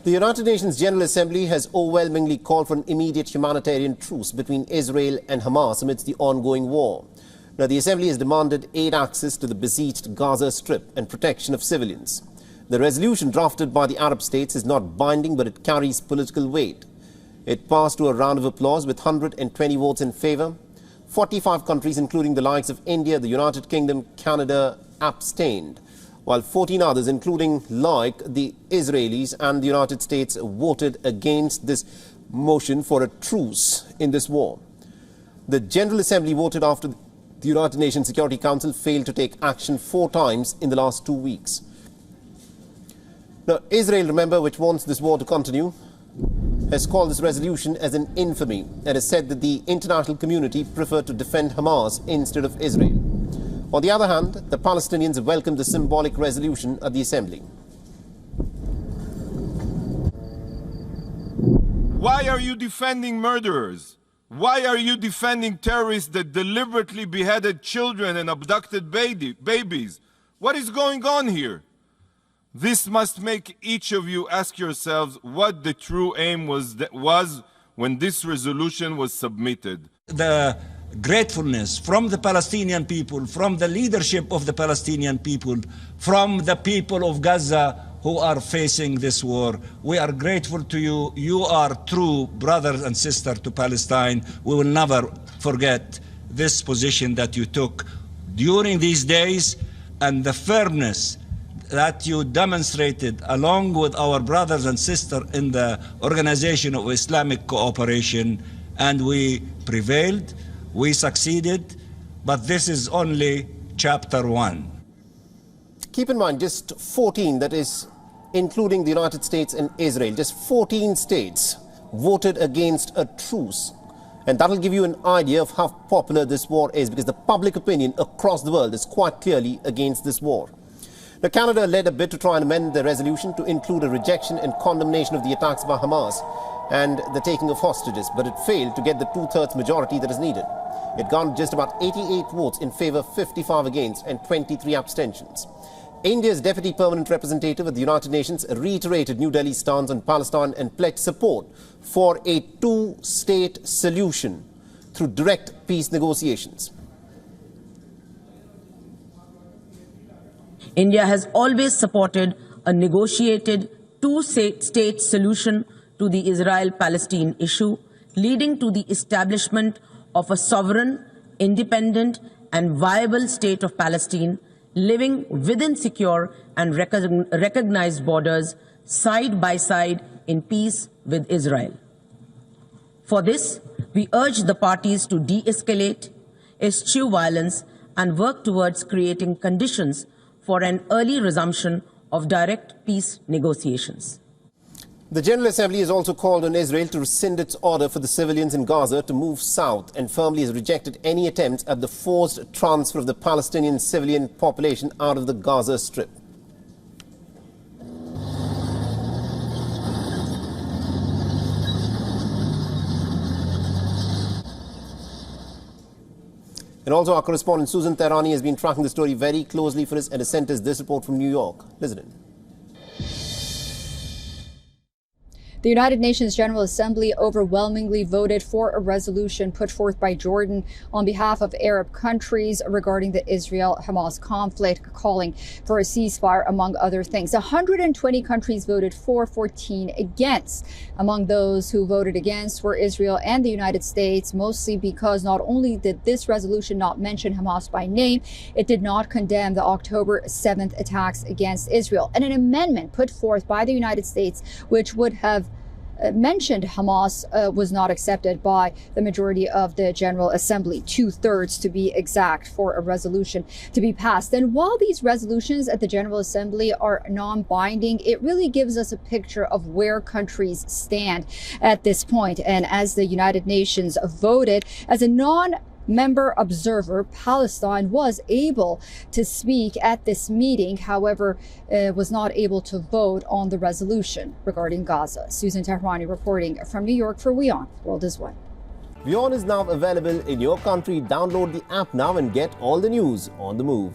The United Nations General Assembly has overwhelmingly called for an immediate humanitarian truce between Israel and Hamas amidst the ongoing war. Now, the Assembly has demanded aid access to the besieged Gaza Strip and protection of civilians. The resolution drafted by the Arab states is not binding, but it carries political weight. It passed to a round of applause with 120 votes in favour. 45 countries, including the likes of India, the United Kingdom, Canada, abstained, while 14 others, including like the Israelis and the United States, voted against this motion for a truce in this war. The General Assembly voted after the United Nations Security Council failed to take action 4 times in the last 2 weeks. Now, Israel, remember, which wants this war to continue, has called this resolution as an infamy and has said that the international community preferred to defend Hamas instead of Israel. On the other hand, the Palestinians welcomed the symbolic resolution at the Assembly. Why are you defending murderers? Why are you defending terrorists that deliberately beheaded children and abducted babies? What is going on here? This must make each of you ask yourselves what the true aim was when this resolution was submitted. The gratefulness from the Palestinian people, from the leadership of the Palestinian people, from the people of Gaza who are facing this war. We are grateful to you. You are true brothers and sisters to Palestine. We will never forget this position that you took during these days and the firmness that you demonstrated along with our brothers and sisters in the Organization of Islamic Cooperation, and we prevailed, we succeeded, but this is only chapter 1. Keep in mind, just 14, that is, including the United States and Israel, just 14 states voted against a truce. And that will give you an idea of how popular this war is, because the public opinion across the world is quite clearly against this war. Now, Canada led a bid to try and amend the resolution to include a rejection and condemnation of the attacks by Hamas and the taking of hostages, but it failed to get the 2/3 majority that is needed. It garnered just about 88 votes in favour, 55 against, and 23 abstentions. India's Deputy Permanent Representative at the United Nations reiterated New Delhi's stance on Palestine and pledged support for a 2-state solution through direct peace negotiations. India has always supported a negotiated 2-state solution to the Israel-Palestine issue, leading to the establishment of a sovereign, independent and viable state of Palestine, living within secure and recognized borders, side by side in peace with Israel. For this, we urge the parties to de-escalate, eschew violence and work towards creating conditions for an early resumption of direct peace negotiations. The General Assembly has also called on Israel to rescind its order for the civilians in Gaza to move south and firmly has rejected any attempts at the forced transfer of the Palestinian civilian population out of the Gaza Strip. And also, our correspondent Susan Tehrani has been tracking the story very closely for us and has sent us this report from New York. Listen in. The United Nations General Assembly overwhelmingly voted for a resolution put forth by Jordan on behalf of Arab countries regarding the Israel-Hamas conflict, calling for a ceasefire, among other things. 120 countries voted for, 14 against. Among those who voted against were Israel and the United States, mostly because not only did this resolution not mention Hamas by name, it did not condemn the October 7th attacks against Israel. And an amendment put forth by the United States, which would have mentioned Hamas, was not accepted by the majority of the General Assembly, 2/3 to be exact, for a resolution to be passed. And while these resolutions at the General Assembly are non-binding, it really gives us a picture of where countries stand at this point. And as the United Nations voted as a non-member observer, Palestine was able to speak at this meeting, however, was not able to vote on the resolution regarding Gaza. Susan Tehrani reporting from New York for WION. World is One. WION is now available in your country. Download the app now and get all the news on the move.